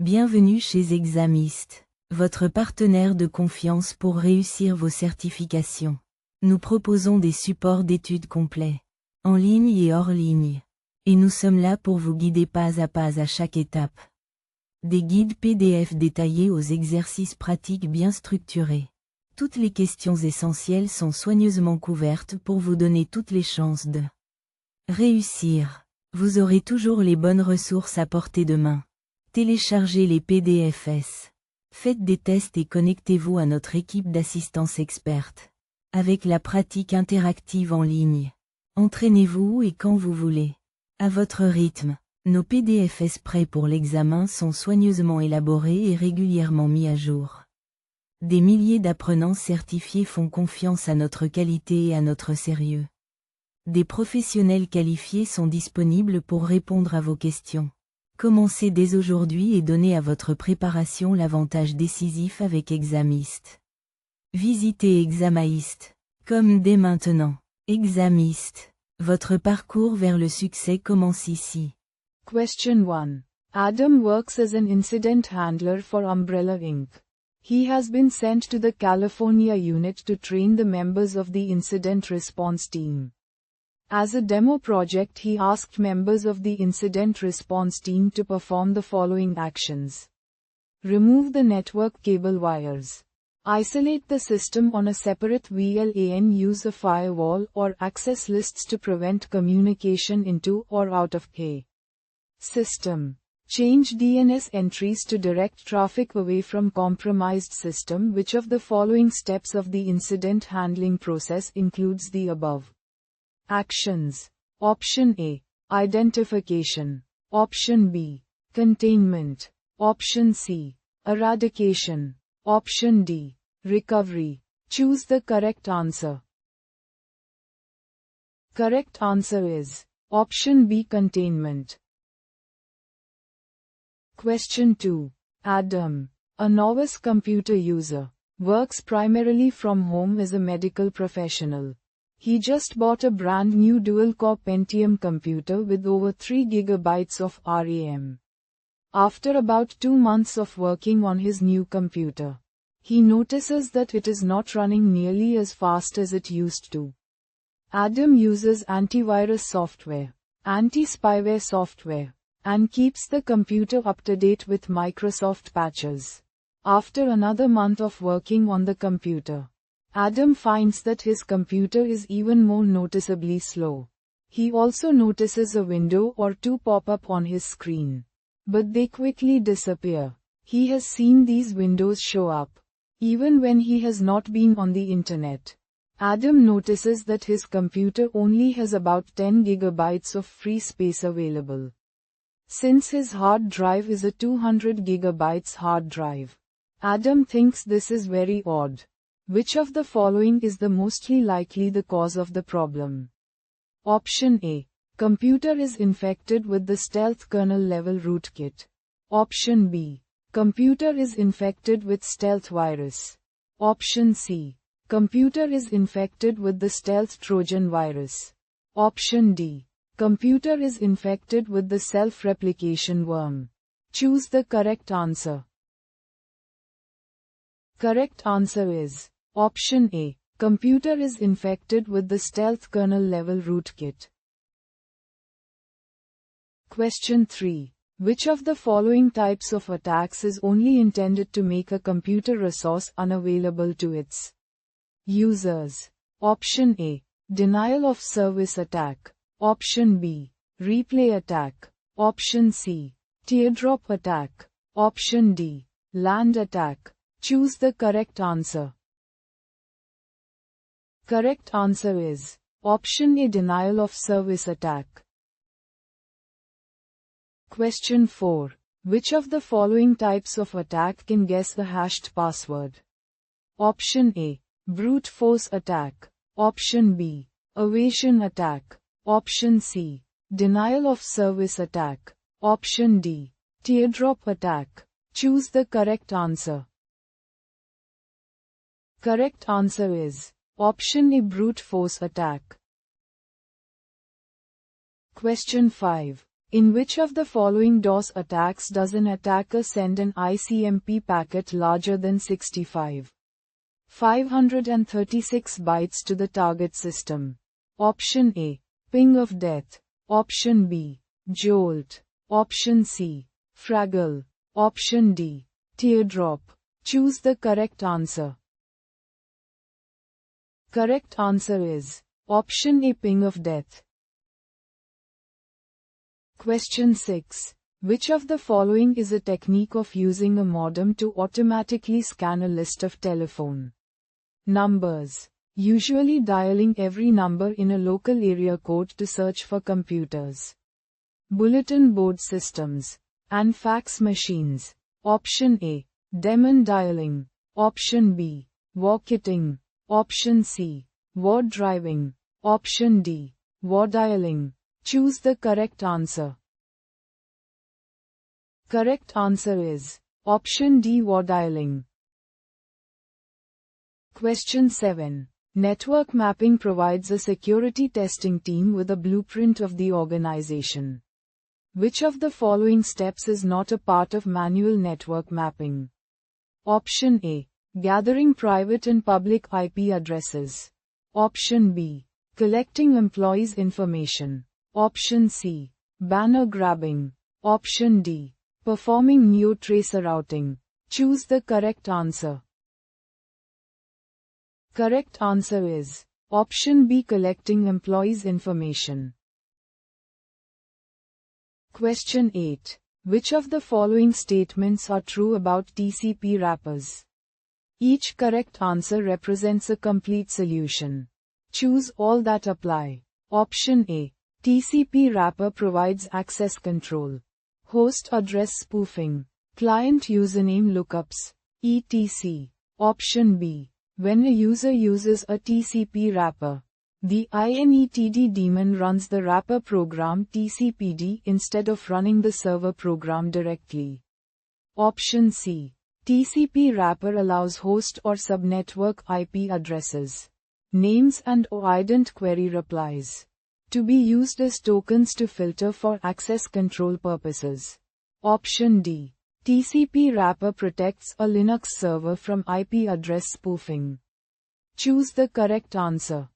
Bienvenue chez Exam Heist, votre partenaire de confiance pour réussir vos certifications. Nous proposons des supports d'études complets, en ligne et hors ligne. Et nous sommes là pour vous guider pas à chaque étape. Des guides PDF détaillés aux exercices pratiques bien structurés. Toutes les questions essentielles sont soigneusement couvertes pour vous donner toutes les chances de réussir. Vous aurez toujours les bonnes ressources à portée de main. Téléchargez les PDFs. Faites des tests et connectez-vous à notre équipe d'assistance experte. Avec la pratique interactive en ligne. Entraînez-vous et quand vous voulez. À votre rythme. Nos PDFs prêts pour l'examen sont soigneusement élaborés et régulièrement mis à jour. Des milliers d'apprenants certifiés font confiance à notre qualité et à notre sérieux. Des professionnels qualifiés sont disponibles pour répondre à vos questions. Commencez dès aujourd'hui et donnez à votre préparation l'avantage décisif avec Exam Heist. Visitez Exam Heist. Comme dès maintenant. Exam Heist. Votre parcours vers le succès commence ici. Question 1. Adam works as an incident handler for Umbrella Inc. He has been sent to the California unit to train the members of the incident response team. As a demo project, he asked members of the incident response team to perform the following actions. Remove the network cable wires. Isolate the system on a separate VLAN. Use a firewall or access lists to prevent communication into or out of a system. Change DNS entries to direct traffic away from compromised system. Which of the following steps of the incident handling process includes the above actions? Option A. Identification. Option B. Containment. Option C. Eradication. Option D. Recovery. Choose the correct answer. Correct answer is option B. Containment. Question 2. Adam, a novice computer user, works primarily from home as a medical professional. He just bought a brand new dual-core Pentium computer with over 3 GB of RAM. After about 2 months of working on his new computer, he notices that it is not running nearly as fast as it used to. Adam uses antivirus software, anti-spyware software, and keeps the computer up to date with Microsoft patches. After another month of working on the computer, Adam finds that his computer is even more noticeably slow. He also notices a window or two pop up on his screen, but they quickly disappear. He has seen these windows show up even when he has not been on the internet. Adam notices that his computer only has about 10 GB of free space available. Since his hard drive is a 200 GB hard drive, Adam thinks this is very odd. Which of the following is the mostly likely the cause of the problem? Option A. Computer is infected with the stealth kernel level rootkit. Option B. Computer is infected with stealth virus. Option C. Computer is infected with the stealth Trojan virus. Option D. Computer is infected with the self-replication worm. Choose the correct answer. Correct answer is option A. Computer is infected with the stealth kernel level rootkit. Question 3. Which of the following types of attacks is only intended to make a computer resource unavailable to its users? Option A. Denial of service attack. Option B. Replay attack. Option C. Teardrop attack. Option D. Land attack. Choose the correct answer. Correct answer is option A. Denial of service attack. Question 4. Which of the following types of attack can guess the hashed password? Option A. Brute force attack. Option B. Evasion attack. Option C. Denial of service attack. Option D. Teardrop attack. Choose the correct answer. Correct answer is option A. Brute force attack. Question 5. In which of the following DOS attacks does an attacker send an ICMP packet larger than 536 bytes to the target system? Option A. Ping of death. Option B. Jolt. Option C. Fraggle. Option D. Teardrop. Choose the correct answer. Correct answer is option A. Ping of death. Question 6. Which of the following is a technique of using a modem to automatically scan a list of telephone numbers, usually dialing every number in a local area code to search for computers, bulletin board systems, and fax machines? Option A. Demon dialing. Option B. War-kitting. Option C. War driving. Option D. War dialing. Choose the correct answer. Correct answer is option D. War dialing. Question 7. Network mapping provides a security testing team with a blueprint of the organization. Which of the following steps is not a part of manual network mapping? Option A. Gathering private and public IP addresses. Option B. Collecting employees' information. Option C. Banner grabbing. Option D. Performing neo-tracer routing. Choose the correct answer. Correct answer is option B. Collecting employees' information. Question 8. Which of the following statements are true about TCP wrappers? Each correct answer represents a complete solution. Choose all that apply. Option A. TCP wrapper provides access control, host address spoofing, client username lookups, etc. Option B. When a user uses a TCP wrapper, the inetd daemon runs the wrapper program TCPD instead of running the server program directly. Option C. TCP wrapper allows host or subnetwork IP addresses, names and/or ident query replies to be used as tokens to filter for access control purposes. Option D. TCP wrapper protects a Linux server from IP address spoofing. Choose the correct answer.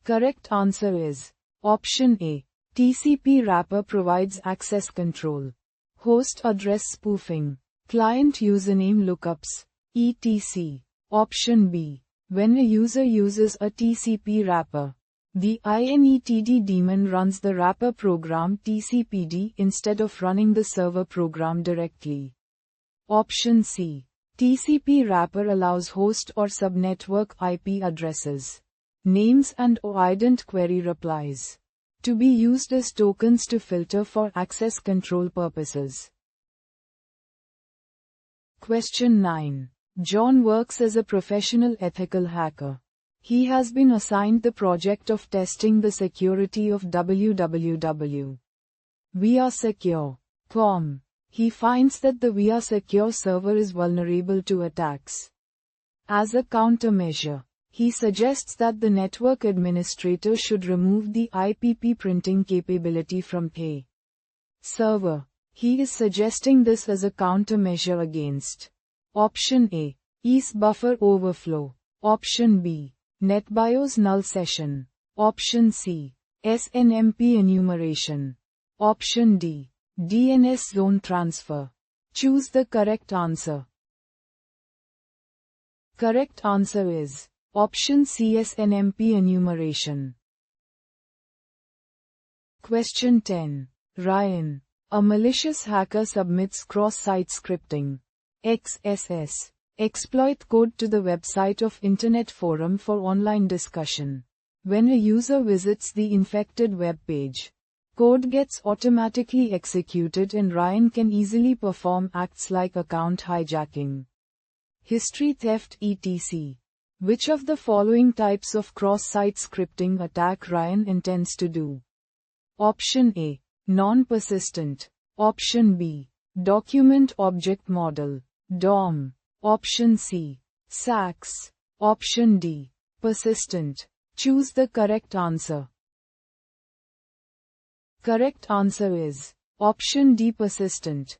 Correct answer is option A. TCP wrapper provides access control, host address spoofing, client username lookups, etc. Option B. When a user uses a TCP wrapper, the inetd daemon runs the wrapper program TCPD instead of running the server program directly. Option C. TCP wrapper allows host or subnetwork IP addresses, names and/or ident query replies to be used as tokens to filter for access control purposes. Question 9. John works as a professional ethical hacker. He has been assigned the project of testing the security of www.wearesecure.com. He finds that the WeAreSecure server is vulnerable to attacks. As a countermeasure, he suggests that the network administrator should remove the IPP printing capability from the server. He is suggesting this as a countermeasure against Option A. EAS buffer overflow. Option B. NetBIOS null session. Option C. SNMP enumeration. Option D. DNS zone transfer. Choose the correct answer. Correct answer is option C. SNMP enumeration. Question 10. Ryan, a malicious hacker, submits cross-site scripting (XSS) exploit code to the website of Internet Forum for online discussion. When a user visits the infected web page, code gets automatically executed and Ryan can easily perform acts like account hijacking, history theft, etc. Which of the following types of cross-site scripting attack Ryan intends to do? Option A. Non-persistent. Option B. Document Object Model (DOM). Option C. SAX. Option D. Persistent. Choose the correct answer. Correct answer is option D, persistent.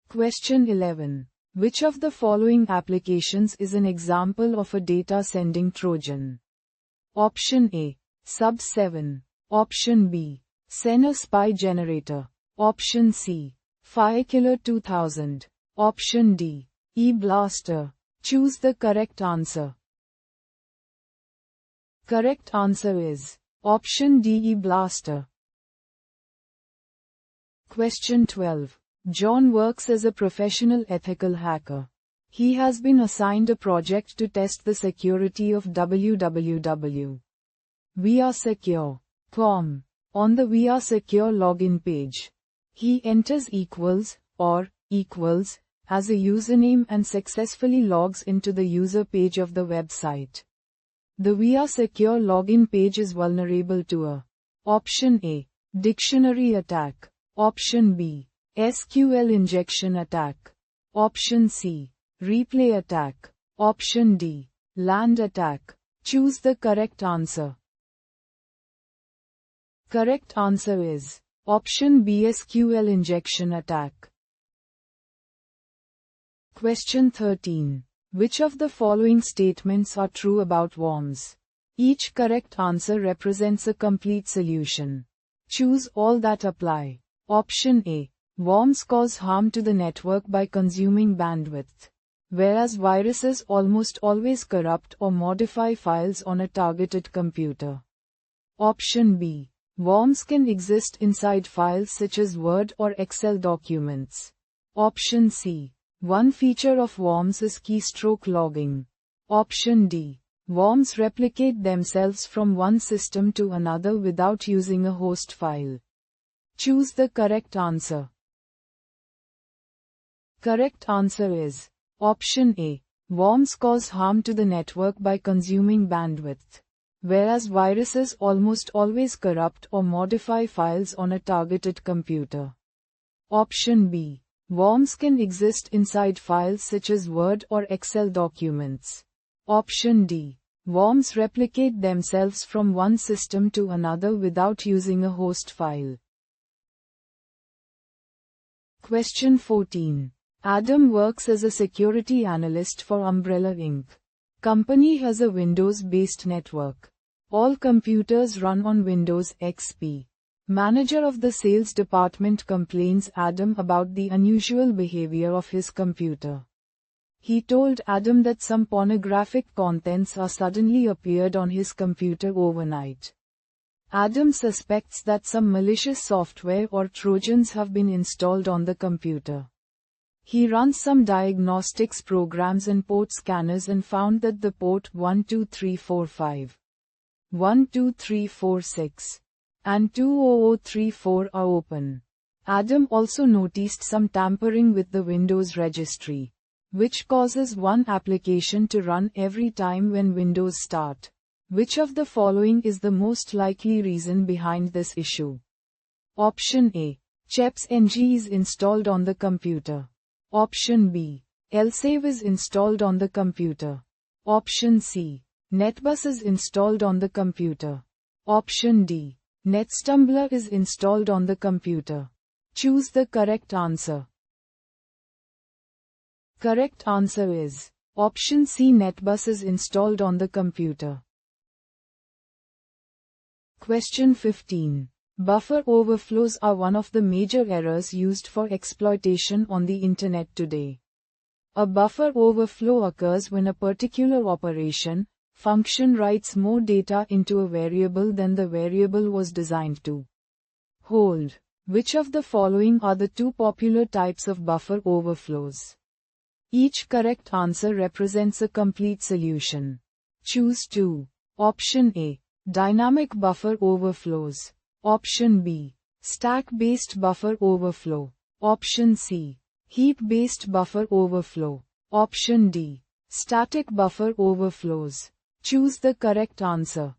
Question 11. Which of the following applications is an example of a data sending Trojan? Option A, Sub 7. Option B, Sen a spy generator. Option C, Firekiller 2000. Option D, E-Blaster. Choose the correct answer. Correct answer is option D, E-Blaster. Question 12. John works as a professional ethical hacker. He has been assigned a project to test the security of www.wearesecure.com. On the We Are Secure login page, he enters equals as a username and successfully logs into the user page of the website. The We Are Secure login page is vulnerable to a option A, dictionary attack. Option B, SQL injection attack. Option C, replay attack. Option D, land attack. Choose the correct answer. Correct answer is option B, SQL injection attack. Question 13. Which of the following statements are true about worms? Each correct answer represents a complete solution. Choose all that apply. Option A. Worms cause harm to the network by consuming bandwidth, whereas viruses almost always corrupt or modify files on a targeted computer. Option B. Worms can exist inside files such as Word or Excel documents. Option C. One feature of worms is keystroke logging. Option D. Worms replicate themselves from one system to another without using a host file. Choose the correct answer. Correct answer is option A. Worms cause harm to the network by consuming bandwidth, whereas viruses almost always corrupt or modify files on a targeted computer. Option B. Worms can exist inside files such as Word or Excel documents. Option D. Worms replicate themselves from one system to another without using a host file. Question 14. Adam works as a security analyst for Umbrella Inc. Company has a Windows-based network. All computers run on Windows XP. Manager of the sales department complains Adam about the unusual behavior of his computer. He told Adam that some pornographic contents are suddenly appeared on his computer overnight. Adam suspects that some malicious software or Trojans have been installed on the computer. He runs some diagnostics programs and port scanners and found that the port 12345, 12346, and 20034 are open. Adam also noticed some tampering with the Windows registry, which causes one application to run every time when Windows start. Which of the following is the most likely reason behind this issue? Option A. ChepsNG is installed on the computer. Option B. LSave is installed on the computer. Option C. NetBus is installed on the computer. Option D. NetStumbler is installed on the computer. Choose the correct answer. Correct answer is option C. NetBus is installed on the computer. Question 15. Buffer overflows are one of the major errors used for exploitation on the Internet today. A buffer overflow occurs when a particular operation, function writes more data into a variable than the variable was designed to hold. Which of the following are the two popular types of buffer overflows? Each correct answer represents a complete solution. Choose two. Option A. Dynamic buffer overflows. Option B. Stack-based buffer overflow. Option C. Heap-based buffer overflow. Option D. Static buffer overflows. Choose the correct answer.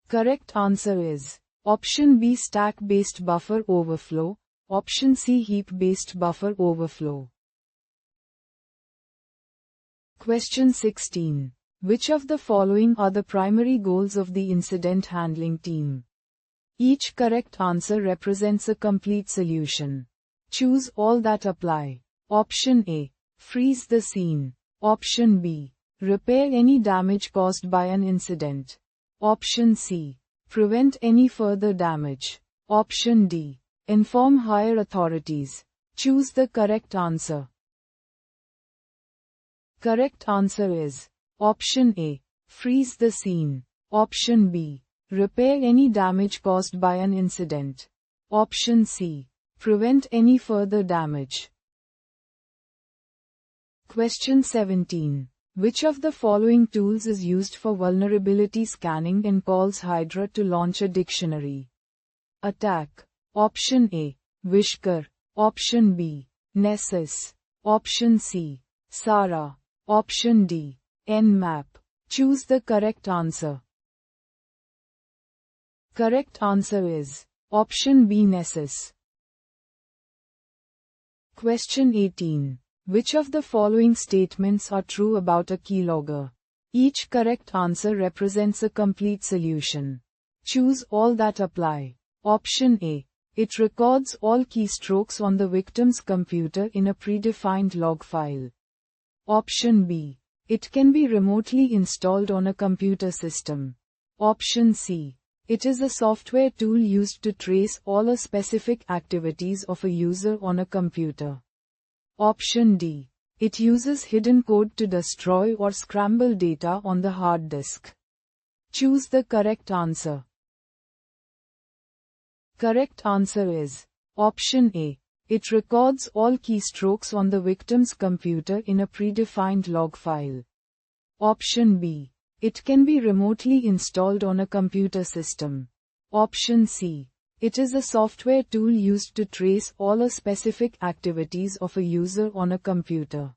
Correct answer is option B. Stack-based buffer overflow. Option C. Heap-based buffer overflow. Question 16. Which of the following are the primary goals of the incident handling team? Each correct answer represents a complete solution. Choose all that apply. Option A. Freeze the scene. Option B. Repair any damage caused by an incident. Option C. Prevent any further damage. Option D. Inform higher authorities. Choose the correct answer. Correct answer is Option A. Freeze the scene. Option B. Repair any damage caused by an incident. Option C. Prevent any further damage. Question 17. Which of the following tools is used for vulnerability scanning and calls Hydra to launch a dictionary? Attack. Option A. Whisker. Option B. Nessus. Option C. Sarah. Option D. Nmap. Choose the correct answer. Correct answer is Option B. Nessus. Question 18. Which of the following statements are true about a keylogger? Each correct answer represents a complete solution. Choose all that apply. Option A. It records all keystrokes on the victim's computer in a predefined log file. Option B. It can be remotely installed on a computer system. Option C. It is a software tool used to trace all or specific activities of a user on a computer. Option D. It uses hidden code to destroy or scramble data on the hard disk. Choose the correct answer. Correct answer is Option A. It records all keystrokes on the victim's computer in a predefined log file. Option B. It can be remotely installed on a computer system. Option C. It is a software tool used to trace all or specific activities of a user on a computer.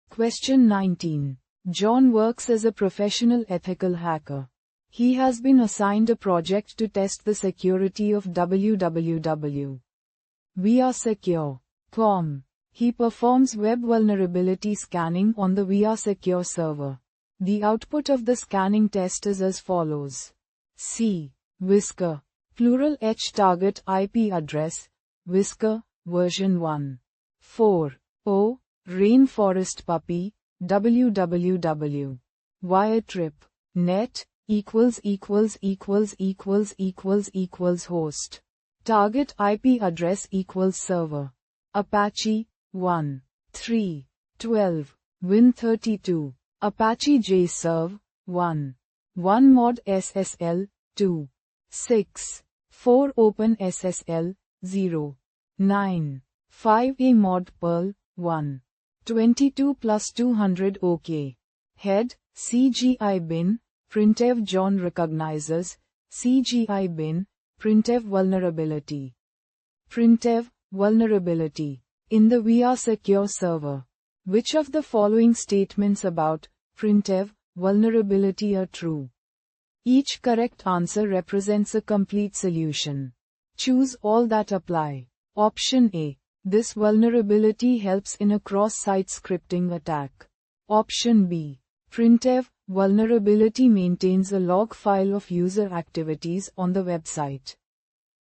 Question 19. John works as a professional ethical hacker. He has been assigned a project to test the security of www.wearesecure.com. He performs web vulnerability scanning on the WeareSecure server. The output of the scanning test is as follows. C. Whisker. Plural H target IP address. Whisker, version 1. 4. O. Rainforest puppy. www. Wiretrip. Net. == host. Target IP address = server. Apache 1. 3. 12. Win32. Apache JServe 1. 1 mod SSL 2. 6. 4 Open SSL 0. 9. 5 A mod Perl 1. 22 plus 200 OK. Head CGI bin. Printf John recognizes, CGI bin, printf vulnerability. Printf, vulnerability. In the WeareSecure server. Which of the following statements about printf, vulnerability are true? Each correct answer represents a complete solution. Choose all that apply. Option A. This vulnerability helps in a cross-site scripting attack. Option B. Printf, vulnerability maintains a log file of user activities on the website,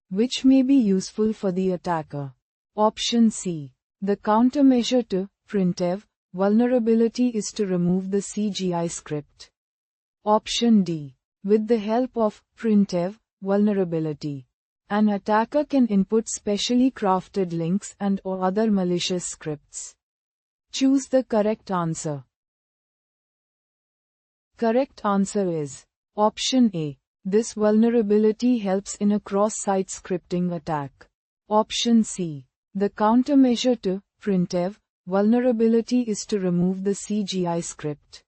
which may be useful for the attacker. Option C. The countermeasure to printf vulnerability is to remove the CGI script. Option D. With the help of printf vulnerability, an attacker can input specially crafted links and/or other malicious scripts. Choose the correct answer. Correct answer is Option A. This vulnerability helps in a cross-site scripting attack. Option C. The countermeasure to printf vulnerability is to remove the CGI script.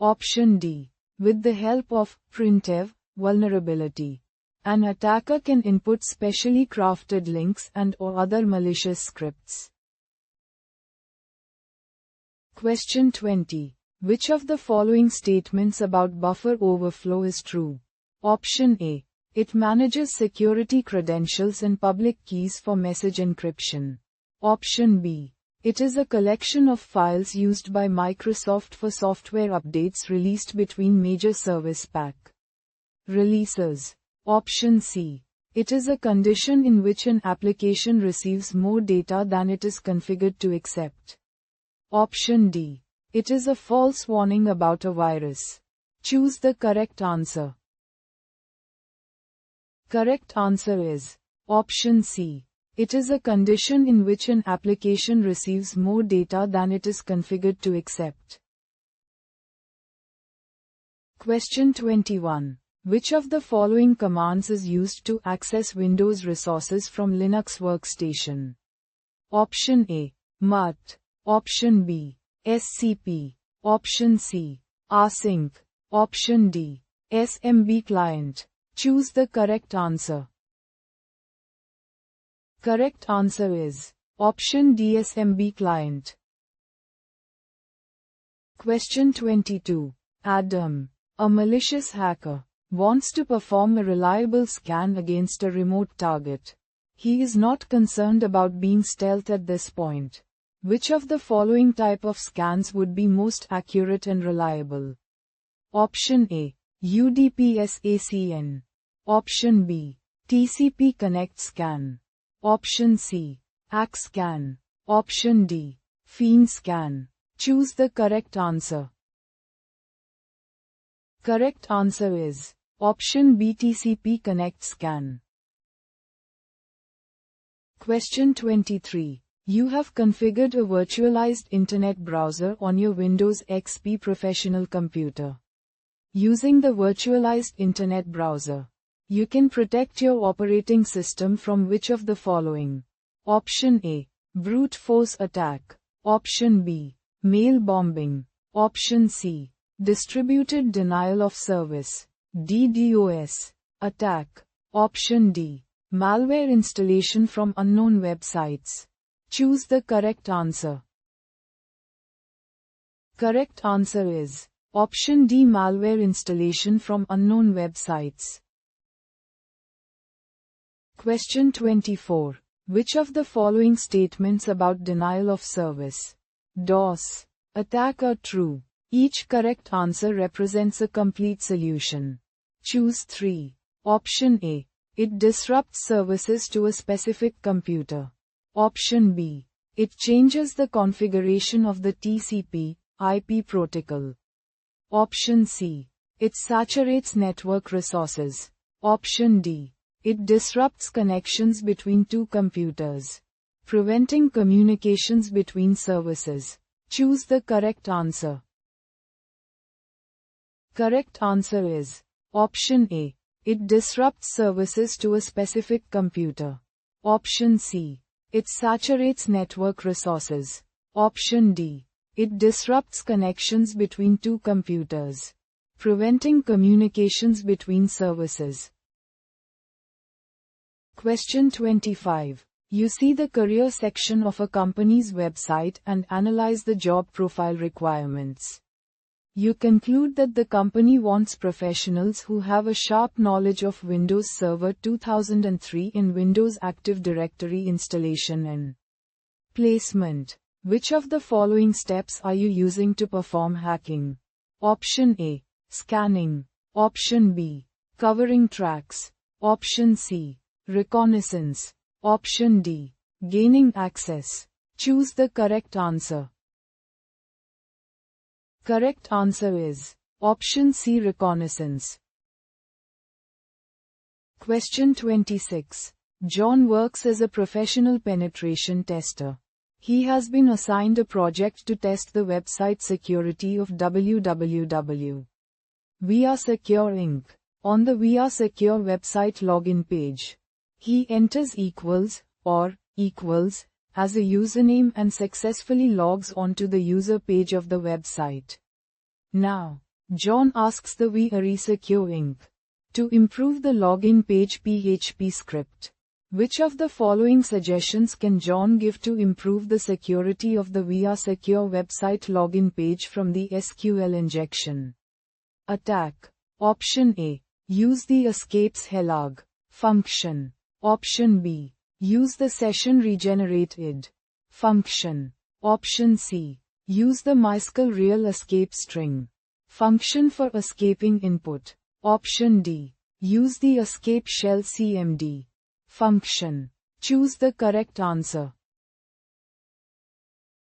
Option D. With the help of printf vulnerability, an attacker can input specially crafted links and/or other malicious scripts. Question 20. Which of the following statements about buffer overflow is true? Option A. It manages security credentials and public keys for message encryption. Option B. It is a collection of files used by Microsoft for software updates released between major service pack releases. Option C. It is a condition in which an application receives more data than it is configured to accept. Option D. It is a false warning about a virus. Choose the correct answer. Correct answer is option C. It is a condition in which an application receives more data than it is configured to accept. Question 21. Which of the following commands is used to access Windows resources from Linux workstation? Option A. mut. Option B. scp. Option C. rsync. Option D. smb client. Choose the correct answer. Correct answer is option D, smb client. Question 22. Adam, a malicious hacker, wants to perform a reliable scan against a remote target. He is not concerned about being stealth at this point. Which of the following type of scans would be most accurate and reliable? Option A. UDP-SACN. Option B. TCP Connect Scan. Option C. ACK Scan. Option D. Fiend Scan. Choose the correct answer. Correct answer is option B, TCP Connect Scan. Question 23. You have configured a virtualized internet browser on your Windows XP professional computer. Using the virtualized internet browser, you can protect your operating system from which of the following? Option A. Brute force attack. Option B. Mail bombing. Option C. Distributed denial of service. DDoS attack. Option D. Malware installation from unknown websites. Choose the correct answer. Correct answer is option D, malware installation from unknown websites. Question 24. Which of the following statements about denial of service, DOS, attack are true? Each correct answer represents a complete solution. Choose 3. Option A. It disrupts services to a specific computer. Option B. It changes the configuration of the TCP/IP protocol. Option C. It saturates network resources. Option D. It disrupts connections between two computers, preventing communications between services. Choose the correct answer. Correct answer is option A. It disrupts services to a specific computer. Option C. It saturates network resources. Option D. It disrupts connections between two computers, preventing communications between services. Question 25. You see the career section of a company's website and analyze the job profile requirements. You conclude that the company wants professionals who have a sharp knowledge of Windows Server 2003 and Windows Active Directory installation and placement. Which of the following steps are you using to perform hacking? Option A. Scanning. Option B. Covering tracks. Option C. Reconnaissance. Option D. Gaining access. Choose the correct answer. Correct answer is option C, reconnaissance. Question 26. John works as a professional penetration tester. He has been assigned a project to test the website security of www. We Are Secure Inc. On the We Are Secure website login page, he enters equals or equals as a username and successfully logs onto the user page of the website. Now, John asks the We Are Secure Inc. to improve the login page PHP script. Which of the following suggestions can John give to improve the security of the We Are Secure website login page from the SQL injection attack? Option A. Use the escapes helag function. Option B. Use the session regenerated function. Option C. Use the MySQL real escape string function for escaping input. Option D. Use the escape shell CMD function. Choose the correct answer.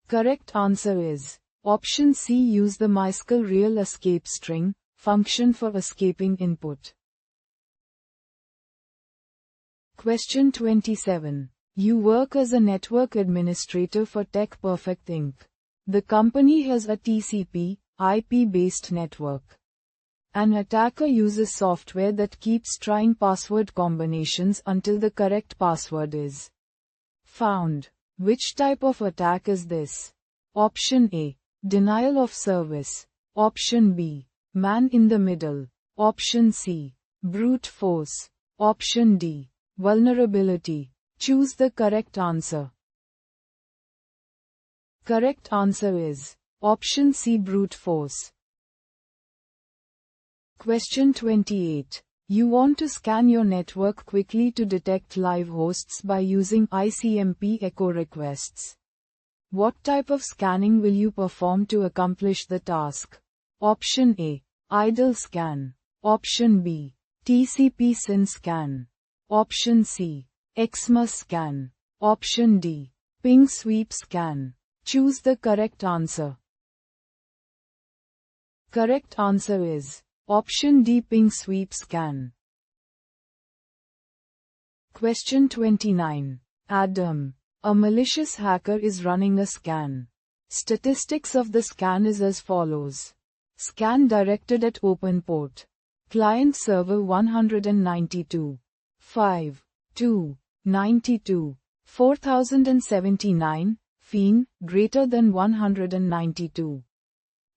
Correct answer is option C. Use the MySQL real escape string function for escaping input. Question 27. You work as a network administrator for Tech Perfect Inc. The company has a TCP, IP-based network. An attacker uses software that keeps trying password combinations until the correct password is found. Which type of attack is this? Option A. Denial of service. Option B. Man in the middle. Option C. Brute force. Option D. Vulnerability. Choose the correct answer. Correct answer is option C. Brute force. Question 28. You want to scan your network quickly to detect live hosts by using ICMP echo requests. What type of scanning will you perform to accomplish the task? Option A. Idle scan. Option B. TCP SYN scan. Option C. Xmas scan. Option D. Ping sweep scan. Choose the correct answer. Correct answer is option D. Ping sweep scan. Question 29. Adam. A malicious hacker is running a scan. Statistics of the scan is as follows. Scan directed at open port. Client server 192. 5. 2. 92. 4079. Fiend, greater than 192.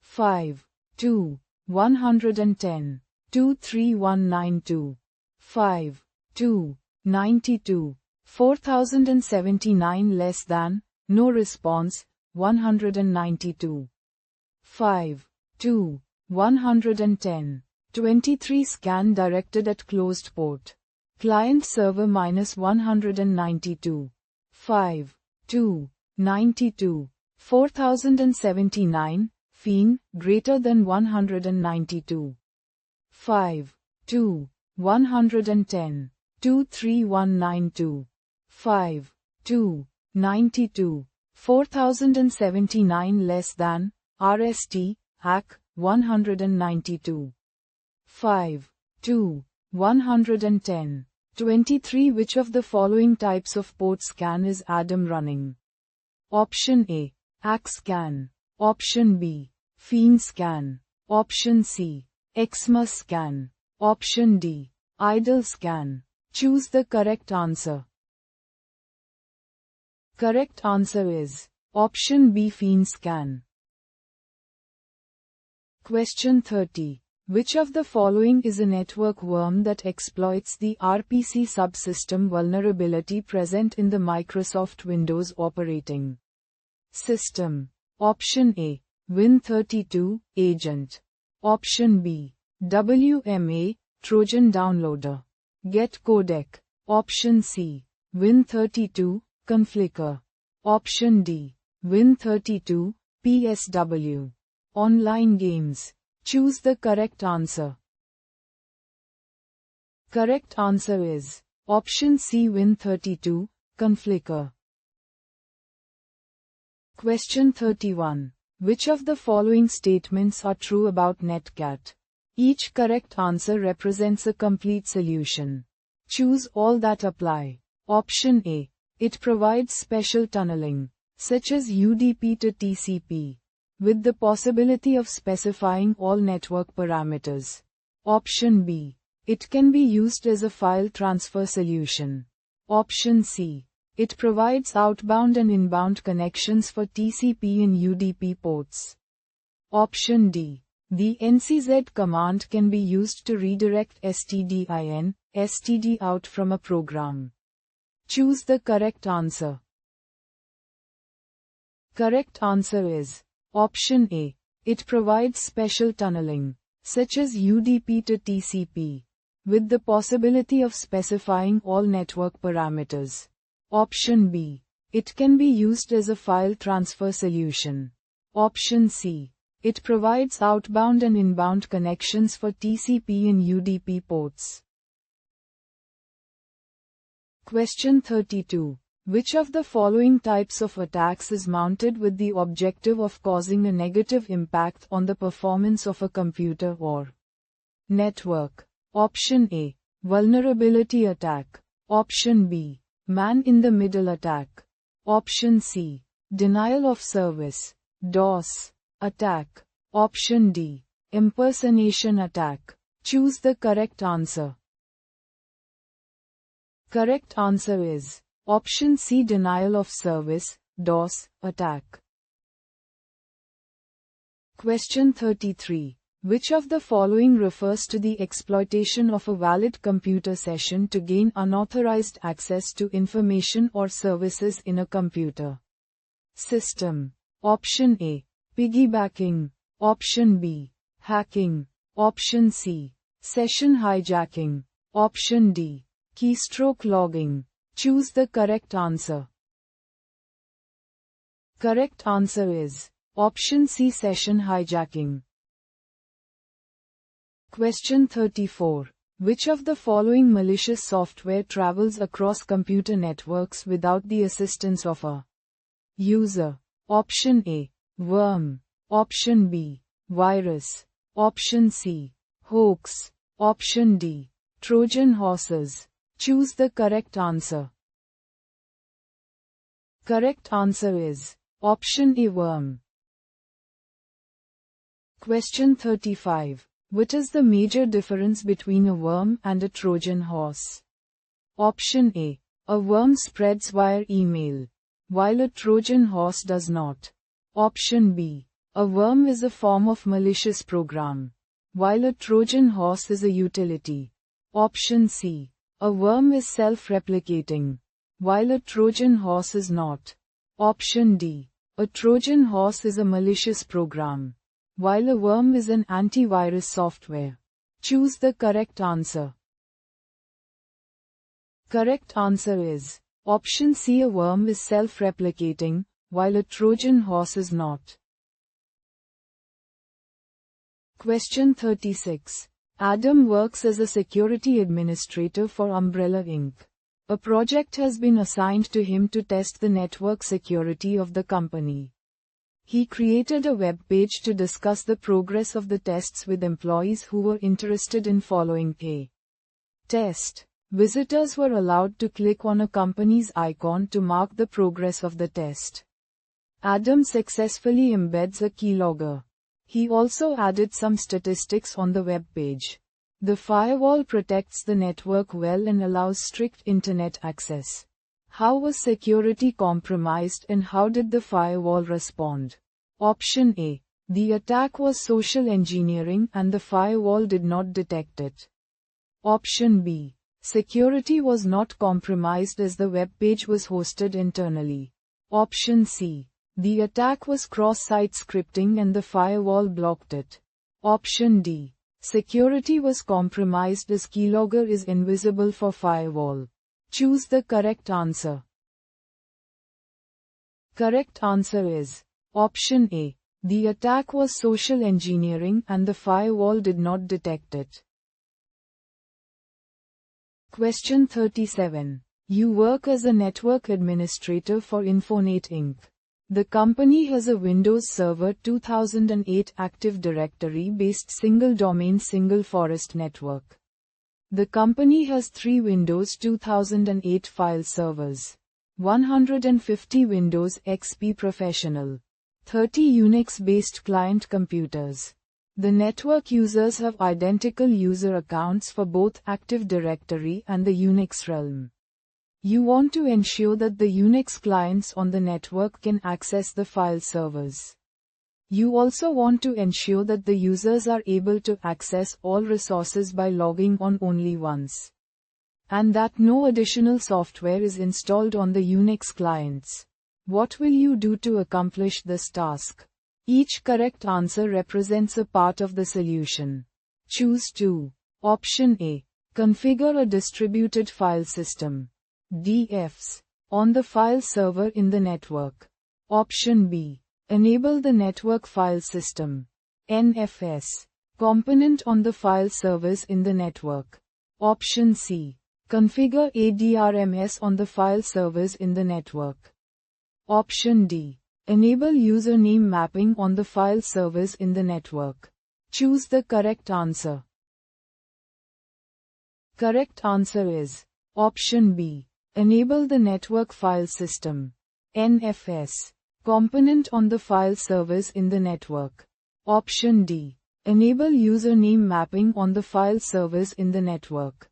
5. 2. 110. 23192. 5. 2. 92. 4079 less than, no response, 192. 5. 2. 110. 23 scan directed at closed port. Client server minus 192. 5. 2. 92. 4079. Fiend, greater than 192. 5. 2. 110. 23192. 5. 2. 92. 4079 less than, RST, hack, 192. 5. 2. 110. 23 Which of the following types of port scan is Adam running? Option A. Hack scan. Option B. Fiend scan. Option C. Xmas scan. Option D. Idle scan. Choose the correct answer. Correct answer is option B. Fiend scan. Question 30. Which of the following is a network worm that exploits the RPC subsystem vulnerability present in the Microsoft Windows operating system? Option A. Win32, agent. Option B. WMA, Trojan downloader. Get codec. Option C. Win32, conflicker. Option D. Win32, PSW. Online games. Choose the correct answer. Correct answer is option C. Win32, conflicker. Question 31. Which of the following statements are true about Netcat? Each correct answer represents a complete solution. Choose all that apply. Option A. It provides special tunneling, such as UDP to TCP, with the possibility of specifying all network parameters. Option B. It can be used as a file transfer solution. Option C. It provides outbound and inbound connections for TCP and UDP ports. Option D. The NCZ command can be used to redirect stdin, std out from a program. Choose the correct answer. Correct answer is option A. It provides special tunneling, such as UDP to TCP, with the possibility of specifying all network parameters. Option B. It can be used as a file transfer solution. Option C. It provides outbound and inbound connections for TCP and UDP ports. Question 32. Which of the following types of attacks is mounted with the objective of causing a negative impact on the performance of a computer or network? Option A. Vulnerability attack. Option B. Man-in-the-middle attack. Option C. Denial of service, DOS, attack. Option D. Impersonation attack. Choose the correct answer. Correct answer is Option C. Denial of service, DOS, attack. Question 33. Which of the following refers to the exploitation of a valid computer session to gain unauthorized access to information or services in a computer system? Option A. Piggybacking. Option B. Hacking. Option C. Session hijacking. Option D. Keystroke logging. Choose the correct answer. Correct answer is Option C. Session hijacking. Question 34. Which of the following malicious software travels across computer networks without the assistance of a user? Option A. Worm. Option B. Virus. Option C. Hoax. Option D. Trojan horses. Choose the correct answer. Correct answer is Option A. Worm. Question 35. What is the major difference between a worm and a Trojan horse? Option A. A worm spreads via email, while a Trojan horse does not. Option B. A worm is a form of malicious program, while a Trojan horse is a utility. Option C. A worm is self-replicating, while a Trojan horse is not. Option D. A Trojan horse is a malicious program, while a worm is an antivirus software. Choose the correct answer. Correct answer is Option C. A worm is self-replicating, while a Trojan horse is not. Question 36. Adam works as a security administrator for Umbrella Inc. A project has been assigned to him to test the network security of the company. He created a web page to discuss the progress of the tests with employees who were interested in following a test. Visitors were allowed to click on a company's icon to mark the progress of the test. Adam successfully embeds a keylogger. He also added some statistics on the web page. The firewall protects the network well and allows strict internet access. How was security compromised and how did the firewall respond? Option A. The attack was social engineering and the firewall did not detect it. Option B. Security was not compromised as the web page was hosted internally. Option C. The attack was cross-site scripting and the firewall blocked it. Option D. Security was compromised as keylogger is invisible for firewall. Choose the correct answer. Correct answer is Option A. The attack was social engineering and the firewall did not detect it. Question 37. You work as a network administrator for Infonet Inc. The company has a Windows Server 2008 Active Directory-based single-domain single-forest network. The company has 3 Windows 2008 file servers, 150 Windows XP Professional, 30 Unix-based client computers. The network users have identical user accounts for both Active Directory and the Unix realm. You want to ensure that the Unix clients on the network can access the file servers. You also want to ensure that the users are able to access all resources by logging on only once, and that no additional software is installed on the Unix clients. What will you do to accomplish this task? Each correct answer represents a part of the solution. Choose 2. Option A. Configure a distributed file system. DFS. On the file server in the network. Option B. Enable the network file system. NFS. Component on the file servers in the network. Option C. Configure ADRMS on the file servers in the network. Option D. Enable username mapping on the file servers in the network. Choose the correct answer. Correct answer is Option B. Enable the network file system. NFS. Component on the file servers in the network. Option D. Enable username mapping on the file servers in the network.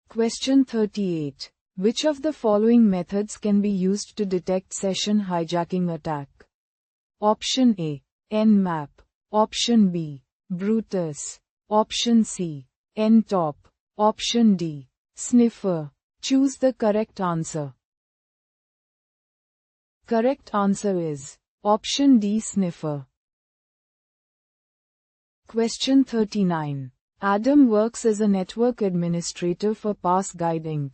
Question 38. Which of the following methods can be used to detect session hijacking attack? Option A. Nmap. Option B. Brutus. Option C. Ntop. Option D. Sniffer. Choose the correct answer. Correct answer is Option D. Sniffer. Question 39. Adam works as a network administrator for Passguide Inc.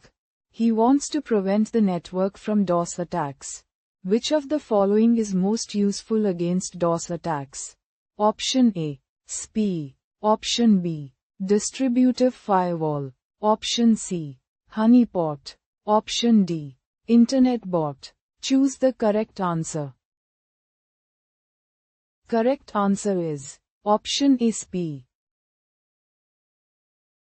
He wants to prevent the network from DOS attacks. Which of the following is most useful against DOS attacks? Option A. SPI. Option B. Distributive firewall. Option C. Honeypot. Option D. Internet bot. Choose the correct answer. Correct answer is Option A. SPI.